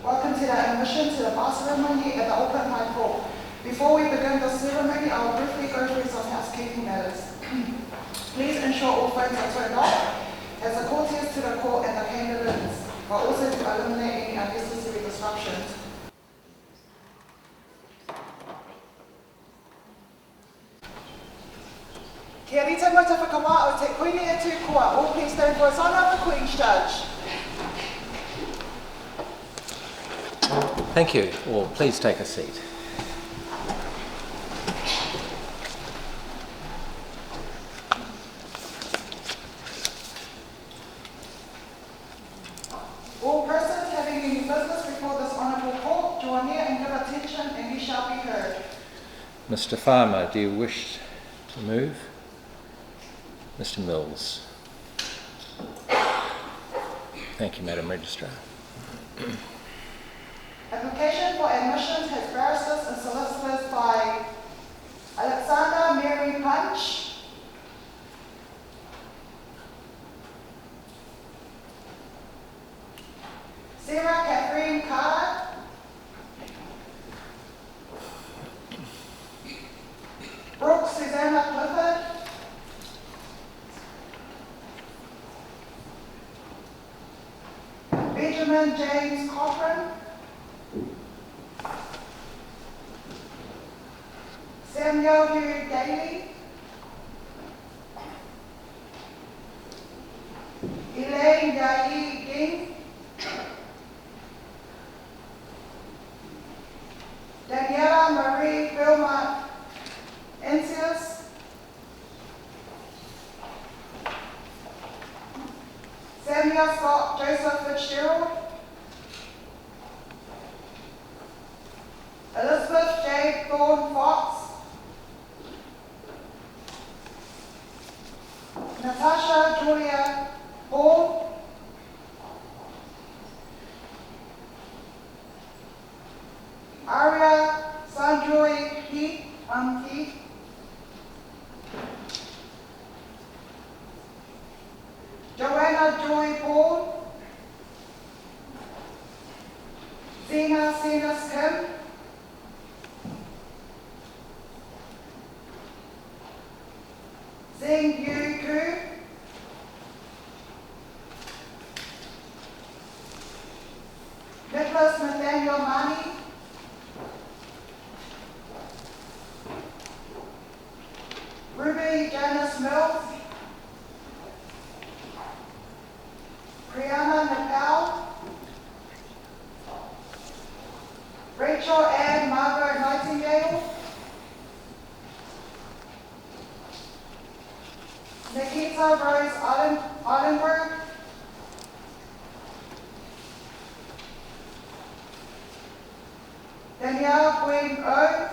Welcome to the admission to the bar ceremony at the Open High Court. Before we begin the ceremony, I will briefly go through some housekeeping matters. Please ensure all phones are turned off as a courteous to the court and the candidates, but also to eliminate any unnecessary disruptions. Kia rita mai te whakawā o te koine e tū kua. All please stand for his honour, the Queen's Judge. Thank you. All please take a seat. All persons having any business before this honourable court, draw near and give attention, and you shall be heard. Mr. Farmer, do you wish to move? Mr. Mills. Thank you, Madam Registrar. Application for admissions has barristers and solicitors by Alexander Mary Punch, Sarah Catherine Carter, Brooke Susanna Clifford, Benjamin James Cochran, Samuel Hugh Daly, Elaine Dai Ging, Daniela Marie Vilma Encius, Samuel Scott Joseph Fitzgerald, Elizabeth J. Thorne Fox, Natasha Julia Hall, Aria Sanjoy Heath, Joanna Joy Paul, Zena Sinas Kim, Zing Yu Ku, Nicholas Nathaniel Mani, Ruby Janice Mills, Brianna Nepal, Rachel Ann Margaret Nightingale, Nikita Rose Ollenberg, Danielle Queen O,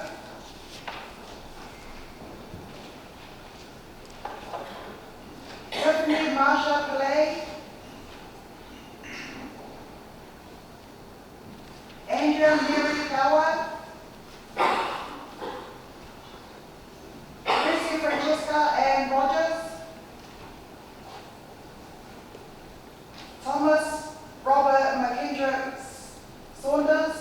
Tiffany Marsha Pillay, Andrea Mary Power, Chrissy Francesca Ann Rogers, Thomas Robert McKendrick Saunders,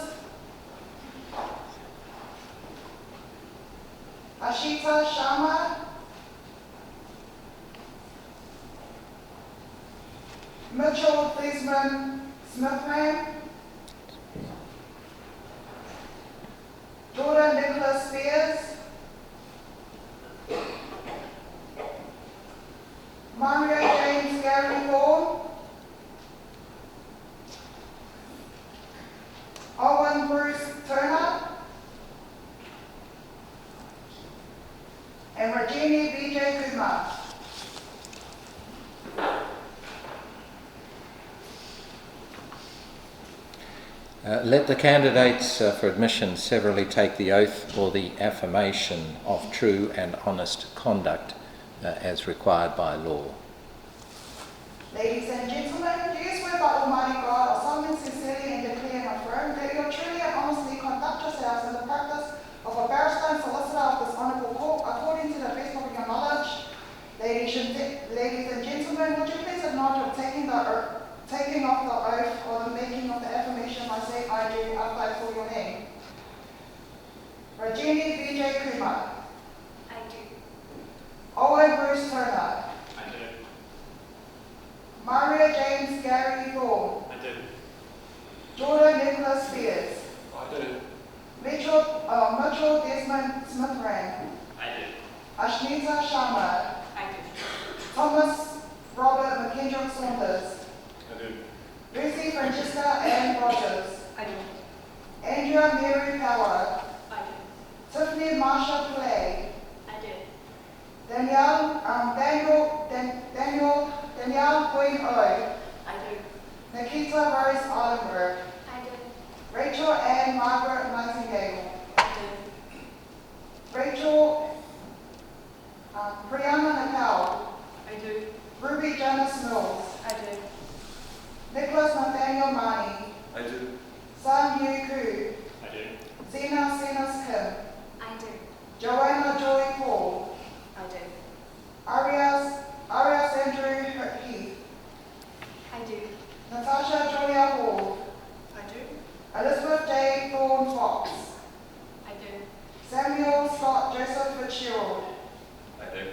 Ashita Sharma, Mitchell Desmond Smithman, Jordan Nicholas Spears, Mario James Gary Thorne, Owen Bruce Turner, and Rajini Vijay Kumar. Let the candidates for admission severally take the oath or the affirmation of true and honest conduct as required by law. Ladies and gentlemen, do you swear by Almighty God or solemnly, sincerely and declare and affirm that you will truly and honestly conduct yourselves in the practice of a barrister and solicitor of this honourable court according to the best of your knowledge? Ladies and gentlemen, would you please acknowledge of taking off the oath or the making of the affirmation by saying I do after I call your name? Rajini Vijay Kumar. I do. Owen Bruce Turner. I do. Maria James Gary Thorne. I do. Jordan Nicholas Spears. I do. Mitchell Desmond Smithran. I do. Ashnita Sharma. I do. Thomas Robert McKendrick Saunders. I do. Lucy Francesca Ann Rogers. I do. Andrea Mary Power. I do. Tiffany Marsha Play. I do. Danielle Queen Oy. I do. Nikita Rose Oliver. I do. Rachel Ann Margaret Nightingale. I do. Rachel Brianna Nicole. I do. Ruby Janice Mills. I do. Nicholas Nathaniel Marnie. I do. Sun Yu Ku. I do. Zena Senas Kim. I do. Joanna Joy Paul. I do. Arias Andrew Heath. I do. Natasha Julia Hall. I do. Elizabeth J. Thorne Fox. I do. Samuel Scott Joseph Fitzgerald. I do.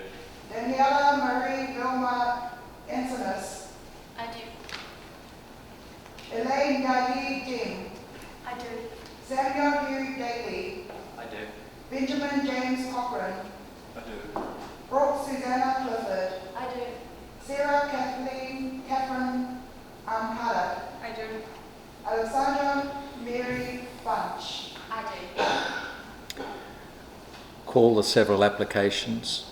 Daniela Marie Vilma Antonis. I do. Elaine Yayi Ding. I do. Samuel Hugh Daly. I do. Benjamin James Cochran. I do. Brooke Susanna Clifford. I do. Sarah Catherine Carter. I do. Alexandra Mary Bunch. I do. Call the several applications.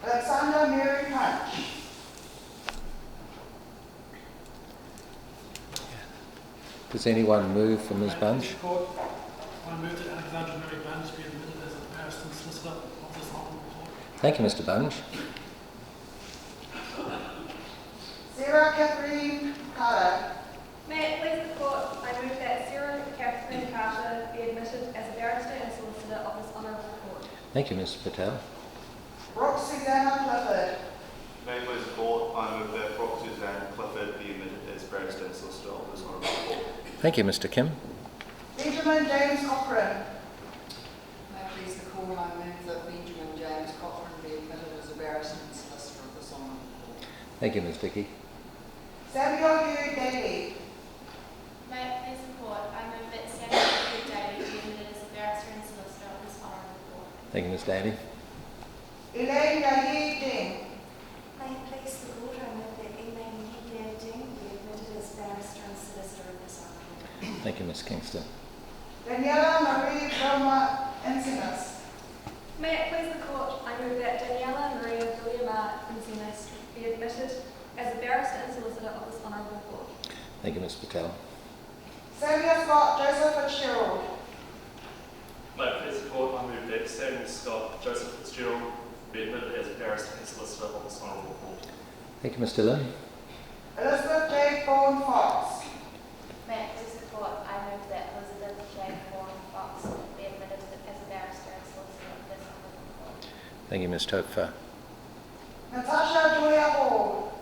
Alexandra Mary Punch. Does anyone move for Ms. Bunch? Court, I move that Alexandra Mary Bunch be admitted as a barrister and solicitor of this honourable court. Thank you, Mr. Bunch. Sarah Catherine Carter. May it please the court, I move that Sarah Catherine Carter be admitted as a barrister and solicitor of this honourable court. Thank you, Mr. Patel. Brooke Susanna Clifford. May it please the court, I move that Brooke Suzanne Clifford be admitted as barrister and solicitor of this honourable court. Thank you, Mr. Kim. Benjamin James Cochran. May it please the court, I move that Benjamin James Cochran be admitted as a barrister and solicitor of this honourable court. Thank you, Ms. Dickey. Samuel Hugh Daly. May it please the court, I move that Samuel Hugh Daly be admitted as a barrister and solicitor of this honourable court. Thank you, Ms. Daly. Elaine Yayi Ding. May it please the court, I move that Elaine Hegler Ding be admitted as barrister and solicitor of this honourable. Thank you, Ms. Kingston. Daniela Marie Vilma Antonis. May it please the court, I move that Daniela Maria Williama Enzinas be admitted as a barrister and solicitor of this honourable court. Thank you, Ms. Patel. Samuel Scott Joseph Fitzgerald. May it please the court, I move that Samuel Scott Joseph Fitzgerald be admitted as barrister and solicitor of this honourable court. Thank you, Mr. Lynn. Elizabeth J. Thorne Fox. May it please the court, I move that Elizabeth J. Thorne Fox be admitted as a barrister and solicitor of this honourable court. Thank you, Ms. Topfer. Natasha Julia Hall.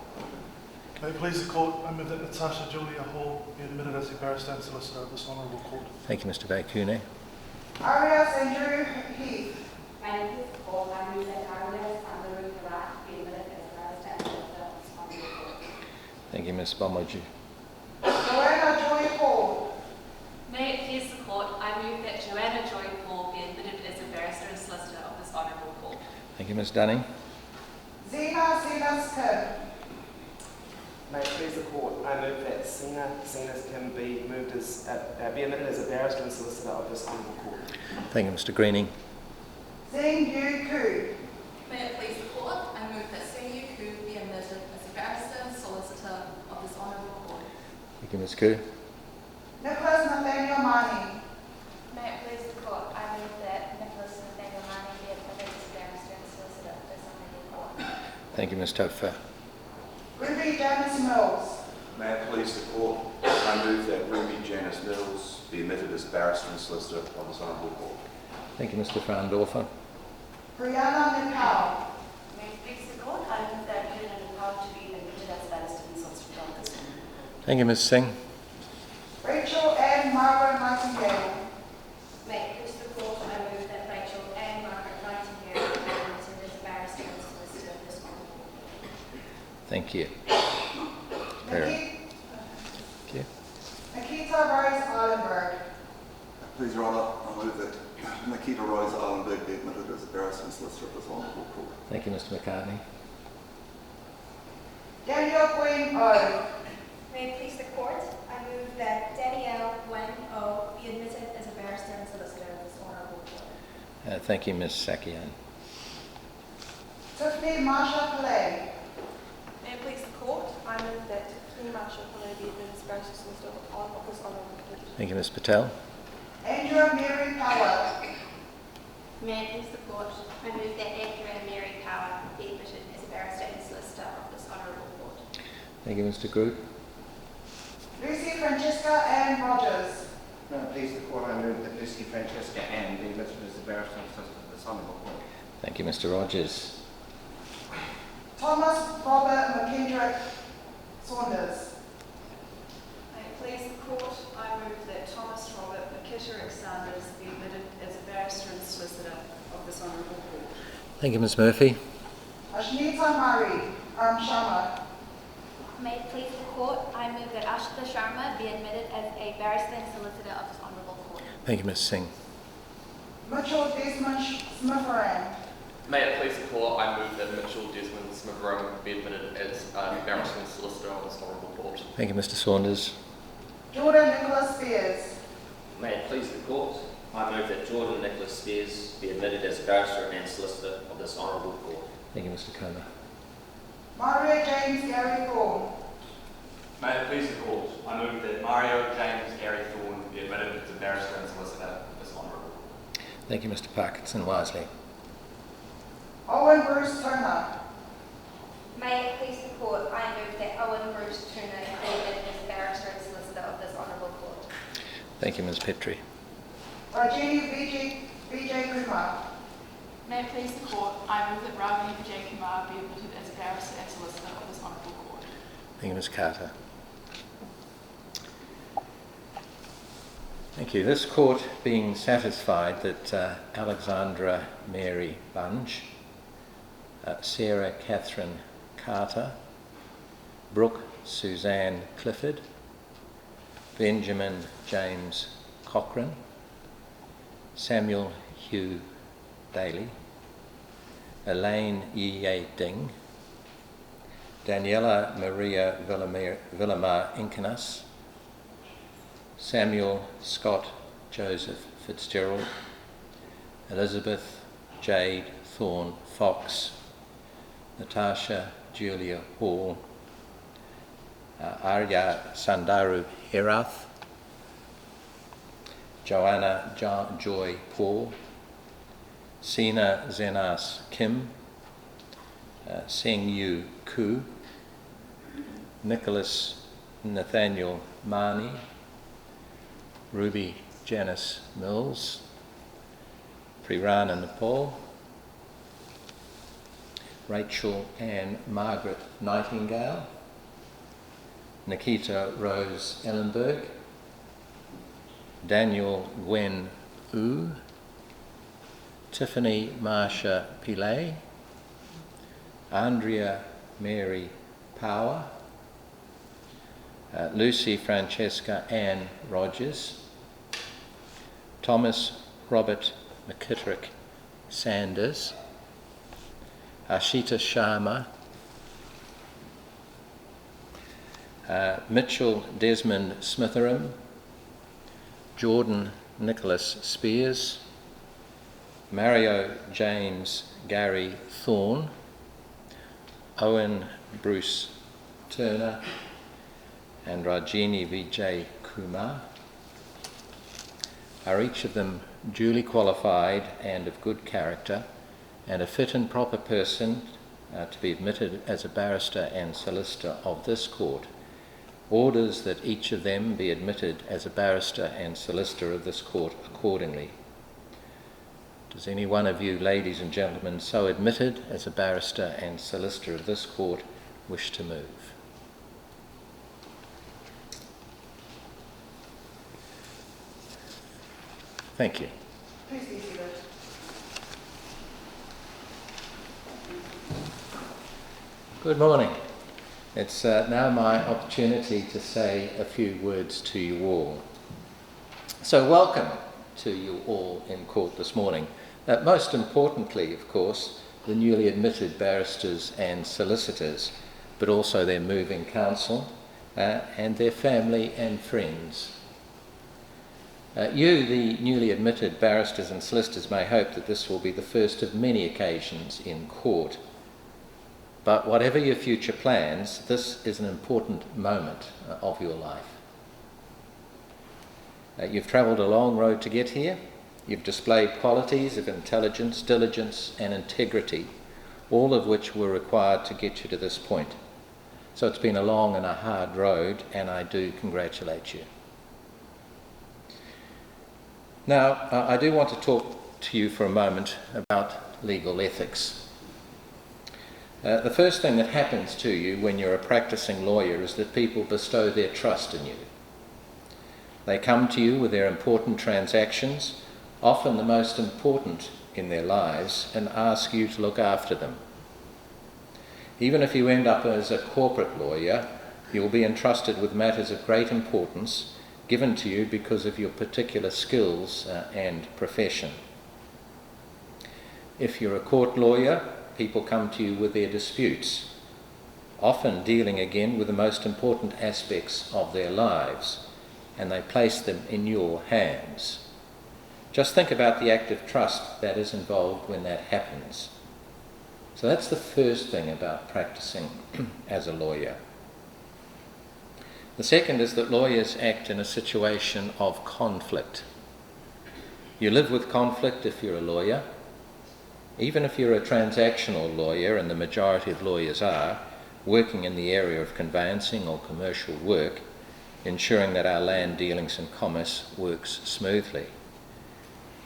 May it please the court, I move that Natasha Julia Hall be admitted as a barrister and solicitor of this honourable court. Thank you, Mr. Bakune. Arias Andrew Heath. May it please the court, I move that Arias Andrew Karat be admitted as a barrister and solicitor of this honourable court. Thank you, Ms. Bomoji. Joanna Joy Paul. May it please the court, I move that Joanna Joy Paul be admitted as a barrister and solicitor of this honourable court. Thank you, Ms. Dunning. Zena Senas Kim. May it please the court, I move that Senas Kim be admitted as a barrister and solicitor of this honourable court. Thank you, Mr. Greening. Zing Yu Ku. May it please the court, I move that Seng Yu Ku be admitted as a barrister and solicitor of this honourable court. Thank you, Ms. Koo. Mani. May it please the court, I move that Nicholas Nathaniel Mani be admitted as barrister and solicitor of this honourable court. Thank you, Ms Topher. Ruby Janice Mills. May it please the court, I move that Ruby Janice Mills be admitted as barrister and solicitor of this honourable court. Thank you, Mr Frauendorfer. Brianna Nepal. May it please the court, I move that Brianna Nepal to be admitted as barrister and solicitor of this honourable court. Thank you, Ms Singh. Rachel Ann Margaret Nightingale. May it please the court, I move that Rachel and Margaret Nightingale be admitted as barrister and solicitor of this honourable court. Thank you. Thank you. Nikita Rose Eilenberg. Please, Your Honour, I move that Nikita Rose Eilenberg be admitted as a barrister and solicitor of this honourable court. Thank you, Mr McCartney. Daniel Queen O. May it please the court, I move that Danielle Wen O be admitted as a barrister and solicitor of this honourable court. Thank you, Ms Sakian. Tiffany Marsha Pillay. May it please the court, I move that Tiffany Marshall Pillay be admitted as barrister and solicitor of this honourable court. Thank you, Ms Patel. Andrea Mary Power. May it please the court, I move that Andrea Mary Power be admitted as a barrister and solicitor of this honourable court. Thank you, Mr Group. Lucy Francesca Ann Rogers. May it please the court, I move that Lucy Francesca Ann be admitted as a barrister and solicitor of this honourable court. Thank you, Mr Rogers. Thomas Robert McKendrick Saunders. May it please the court, I move that Thomas Robert McKitterick Sanders be admitted as a barrister and solicitor of this honourable court. Thank you, Ms Murphy. Ashnita Murray Sharma. May it please the court, I move that Ashita Sharma be admitted as a barrister and solicitor of this honourable court. Thank you, Ms Singh. Mitchell Desmond Smitheran. May it please the court, I move that Mitchell Desmond Smitheran be admitted as barrister and solicitor of this honourable court. Thank you, Mr Saunders. Jordan Nicholas Spears. May it please the court, I move that Jordan Nicholas Spears be admitted as barrister and solicitor of this honourable court. Thank you, Mr Comer. Mario James Gary Thorne. May it please the court, I move that Mario James Gary Thorne be admitted as a barrister and solicitor of this honourable court. Thank you, Mr Parkinson Wisely. Owen Bruce Turner. May it please the court, I move that Owen Bruce Turner be admitted as barrister and solicitor of this honourable court. Thank you, Ms Petrie. Rajini Vijay Kumar. May it please the court, I move that Ravini Vijay Kumar be admitted as a barrister and solicitor of this honourable court. Thank you, Ms Carter. Thank you. This court being satisfied that Alexandra Mary Bunge, Sarah Catherine Carter, Brooke Suzanne Clifford, Benjamin James Cochrane, Samuel Hugh Daly, Elaine Ye Ding, Daniela Maria Villamar Incanas, Samuel Scott Joseph Fitzgerald, Elizabeth Jade Thorne Fox, Natasha Julia Hall, Arya Sandaru Herath, Joanna Joy Paul, Sina Zenas Kim, Seng Yu Ku, Nicholas Nathaniel Mani, Ruby Janice Mills, Prirana Nepal, Rachel Ann Margaret Nightingale, Nikita Rose Ellenberg, Daniel Gwen Wu, Tiffany Marsha Pillay, Andrea Mary Power, Lucy Francesca Ann Rogers, Thomas Robert McKitterick Sanders, Ashita Sharma, Mitchell Desmond Smitheram, Jordan Nicholas Spears, Mario James Gary Thorne, Owen Bruce Turner, and Rajini Vijay Kumar. Are each of them duly qualified and of good character, and a fit and proper person to be admitted as a barrister and solicitor of this court, orders that each of them be admitted as a barrister and solicitor of this court accordingly. Does any one of you, ladies and gentlemen, so admitted as a barrister and solicitor of this court, wish to move? Thank you. Please be seated. Good morning. It's now my opportunity to say a few words to you all. So welcome to you all in court this morning. Most importantly, of course, the newly admitted barristers and solicitors, but also their moving counsel and their family and friends. You, the newly admitted barristers and solicitors, may hope that this will be the first of many occasions in court. But whatever your future plans, this is an important moment of your life. You've travelled a long road to get here. You've displayed qualities of intelligence, diligence and integrity, all of which were required to get you to this point. So it's been a long and a hard road, and I do congratulate you. Now, I do want to talk to you for a moment about legal ethics. The first thing that happens to you when you're a practicing lawyer is that people bestow their trust in you. They come to you with their important transactions, often the most important in their lives, and ask you to look after them. Even if you end up as a corporate lawyer, you will be entrusted with matters of great importance given to you because of your particular skills and profession. If you're a court lawyer, people come to you with their disputes, often dealing again with the most important aspects of their lives, and they place them in your hands. Just think about the act of trust that is involved when that happens. So that's the first thing about practicing as a lawyer. The second is that lawyers act in a situation of conflict. You live with conflict if you're a lawyer. Even if you're a transactional lawyer, and the majority of lawyers are, working in the area of conveyancing or commercial work, ensuring that our land dealings and commerce works smoothly,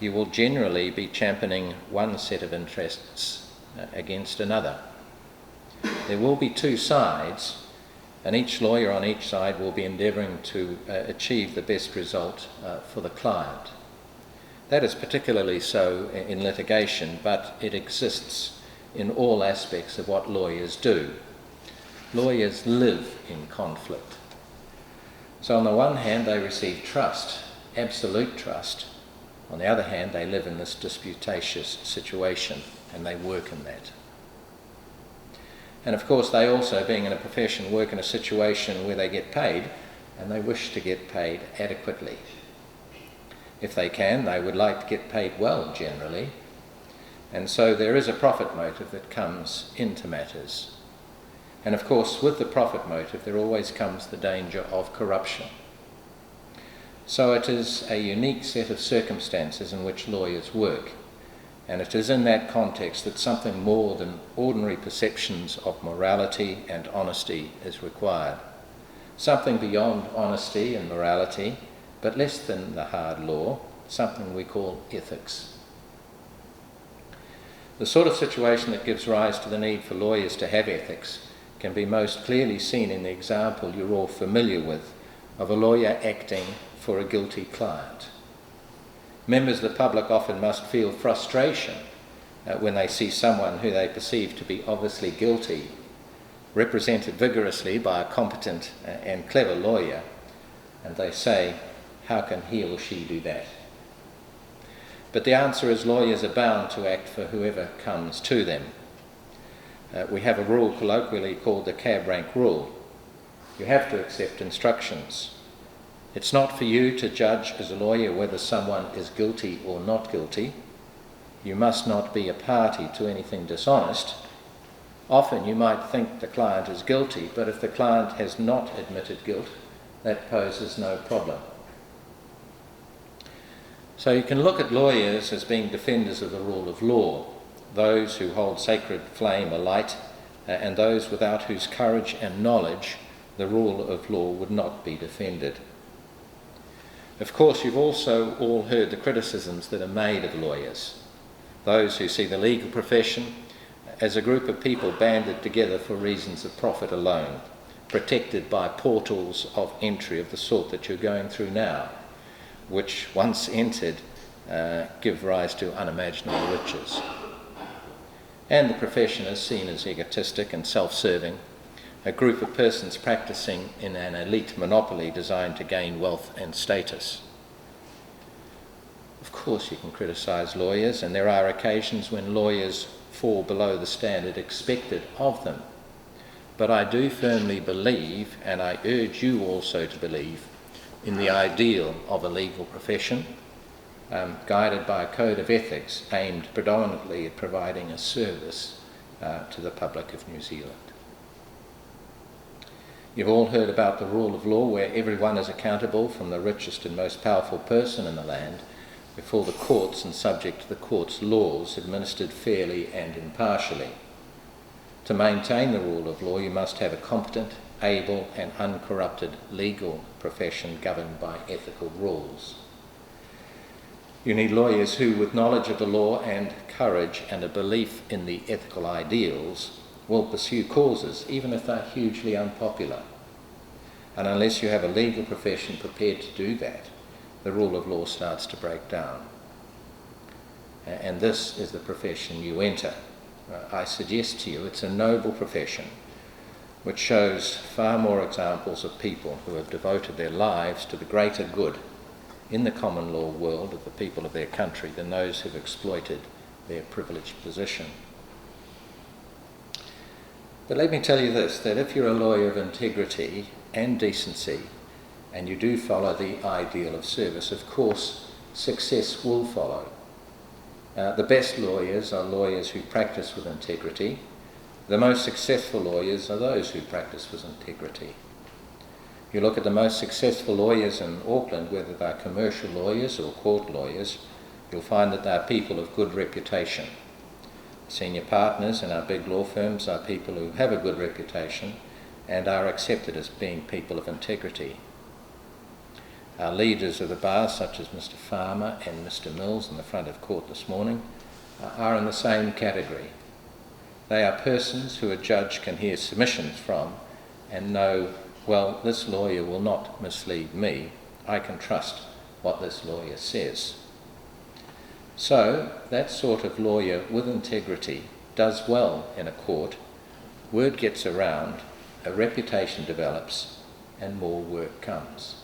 you will generally be championing one set of interests against another. There will be two sides, and each lawyer on each side will be endeavouring to achieve the best result for the client. That is particularly so in litigation, but it exists in all aspects of what lawyers do. Lawyers live in conflict. So on the one hand, they receive trust, absolute trust. On the other hand, they live in this disputatious situation, and they work in that. And of course, they also, being in a profession, work in a situation where they get paid, and they wish to get paid adequately. If they can, they would like to get paid well, generally. And so there is a profit motive that comes into matters. And of course, with the profit motive, there always comes the danger of corruption. So it is a unique set of circumstances in which lawyers work. And it is in that context that something more than ordinary perceptions of morality and honesty is required. Something beyond honesty and morality, but less than the hard law, something we call ethics. The sort of situation that gives rise to the need for lawyers to have ethics can be most clearly seen in the example you're all familiar with of a lawyer acting for a guilty client. Members of the public often must feel frustration when they see someone who they perceive to be obviously guilty represented vigorously by a competent and clever lawyer, and they say, how can he or she do that? But the answer is lawyers are bound to act for whoever comes to them. We have a rule colloquially called the cab rank rule. You have to accept instructions. It's not for you to judge as a lawyer whether someone is guilty or not guilty. You must not be a party to anything dishonest. Often you might think the client is guilty, but if the client has not admitted guilt, that poses no problem. So you can look at lawyers as being defenders of the rule of law, those who hold sacred flame alight, and those without whose courage and knowledge the rule of law would not be defended. Of course, you've also all heard the criticisms that are made of lawyers, those who see the legal profession as a group of people banded together for reasons of profit alone, protected by portals of entry of the sort that you're going through now, which once entered give rise to unimaginable riches. And the profession is seen as egotistic and self-serving, a group of persons practicing in an elite monopoly designed to gain wealth and status. Of course you can criticise lawyers, and there are occasions when lawyers fall below the standard expected of them. But I do firmly believe, and I urge you also to believe, in the ideal of a legal profession, guided by a code of ethics aimed predominantly at providing a service to the public of New Zealand. You've all heard about the rule of law, where everyone is accountable, from the richest and most powerful person in the land, before the courts and subject to the court's laws, administered fairly and impartially. To maintain the rule of law, you must have a competent, able and uncorrupted legal profession governed by ethical rules. You need lawyers who, with knowledge of the law and courage and a belief in the ethical ideals, will pursue causes, even if they're hugely unpopular. And unless you have a legal profession prepared to do that, the rule of law starts to break down. And this is the profession you enter. I suggest to you it's a noble profession which shows far more examples of people who have devoted their lives to the greater good in the common law world of the people of their country than those who've exploited their privileged position. But let me tell you this, that if you're a lawyer of integrity and decency, and you do follow the ideal of service, of course success will follow. The best lawyers are lawyers who practice with integrity. The most successful lawyers are those who practice with integrity. You look at the most successful lawyers in Auckland, whether they're commercial lawyers or court lawyers, you'll find that they're people of good reputation. Senior partners in our big law firms are people who have a good reputation and are accepted as being people of integrity. Our leaders of the bar, such as Mr. Farmer and Mr. Mills in the front of court this morning, are in the same category. They are persons who a judge can hear submissions from and know, well, this lawyer will not mislead me. I can trust what this lawyer says. So, that sort of lawyer with integrity does well in a court, word gets around, a reputation develops, and more work comes.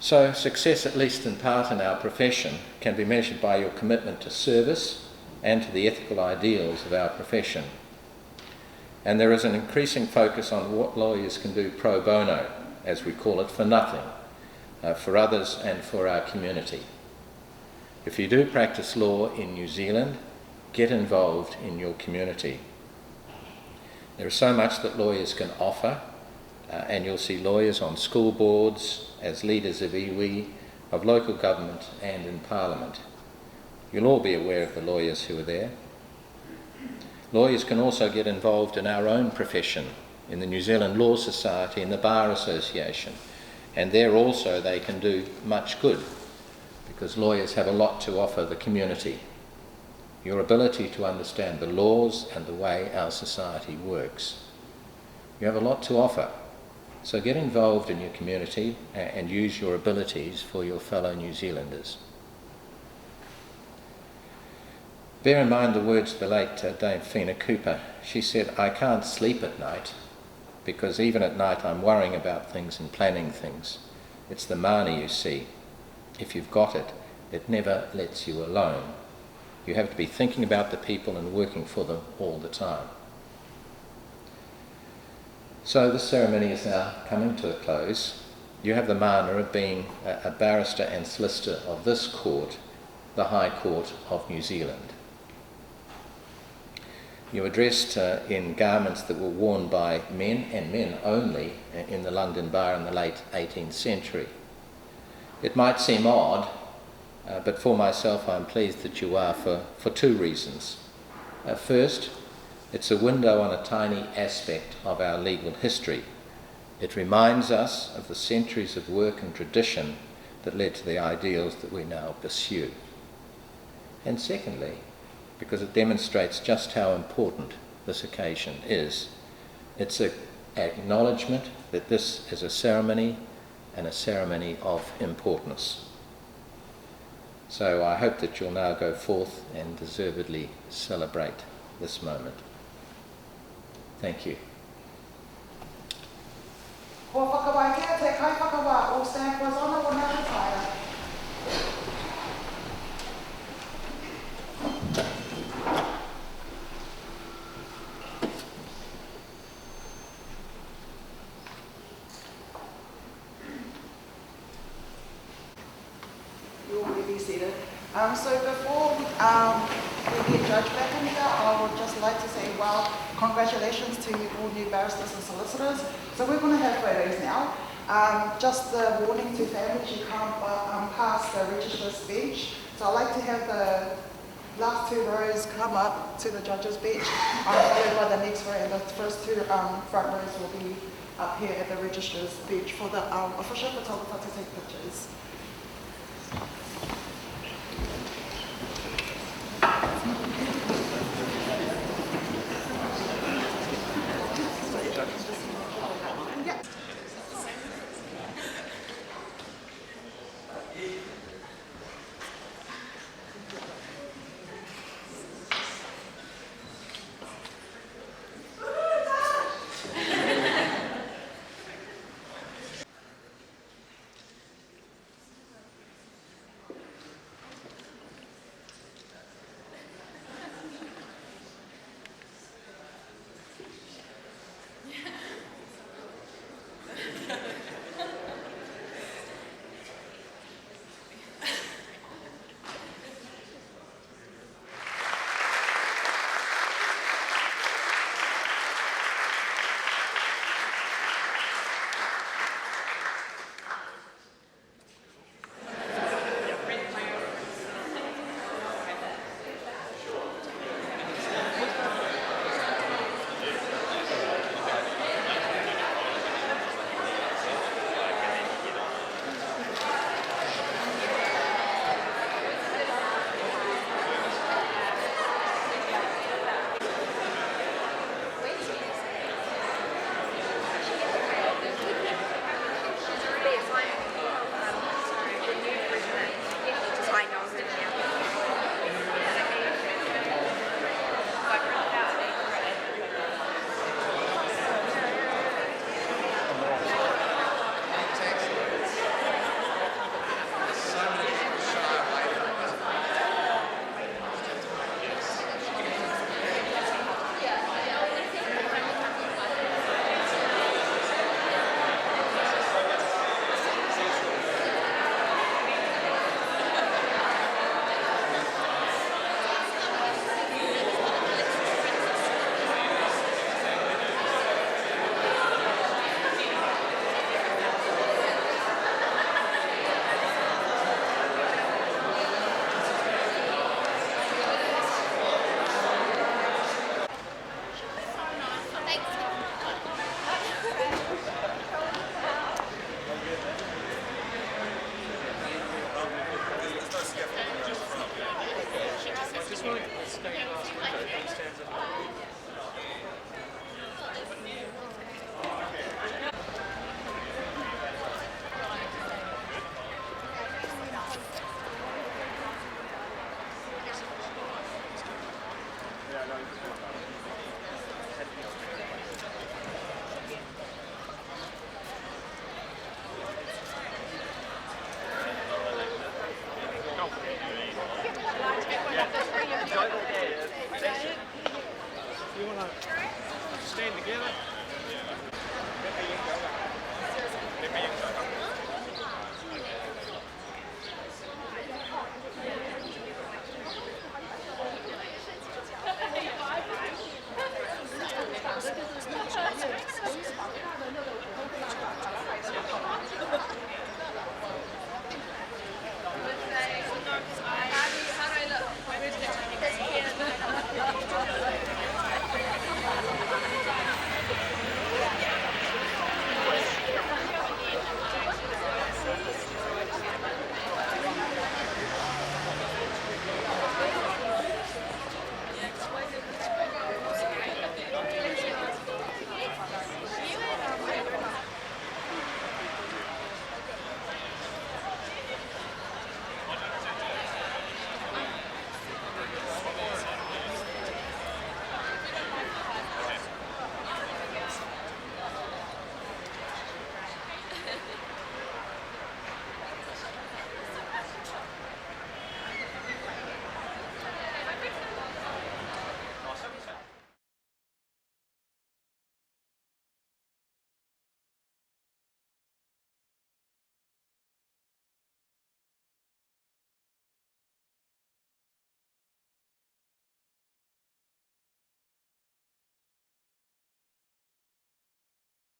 So success, at least in part in our profession, can be measured by your commitment to service and to the ethical ideals of our profession. And there is an increasing focus on what lawyers can do pro bono, as we call it, for nothing, for others and for our community. If you do practice law in New Zealand, get involved in your community. There is so much that lawyers can offer, and you'll see lawyers on school boards, as leaders of iwi, of local government and in Parliament. You'll all be aware of the lawyers who are there. Lawyers can also get involved in our own profession, in the New Zealand Law Society and the Bar Association, and there also they can do much good, because lawyers have a lot to offer the community. Your ability to understand the laws and the way our society works. You have a lot to offer. So get involved in your community and use your abilities for your fellow New Zealanders. Bear in mind the words of the late Dame Fina Cooper. She said, "I can't sleep at night because even at night I'm worrying about things and planning things. It's the mana you see. If you've got it, it never lets you alone. You have to be thinking about the people and working for them all the time." So this ceremony is now coming to a close. You have the mana of being a barrister and solicitor of this court, the High Court of New Zealand. You were dressed in garments that were worn by men and men only in the London Bar in the late 18th century. It might seem odd, but for myself I'm pleased that you are for two reasons. First, it's a window on a tiny aspect of our legal history. It reminds us of the centuries of work and tradition that led to the ideals that we now pursue. And secondly, because it demonstrates just how important this occasion is, it's an acknowledgement that this is a ceremony and a ceremony of importance. So I hope that you'll now go forth and deservedly celebrate this moment. Thank you. Ko whakawai kia te kai whakawa o stand for his honour will now retire. You will be seated. So before we get Judge back in here, I would just like to say, well, congratulations to all new barristers and solicitors. So we're going to have photos now. Just the warning to families, you can't pass the registrar's bench. So I'd like to have the last two rows come up to the judge's bench, followed by the next row, and the first two front rows will be up here at the registrar's bench for the official photographer to take pictures.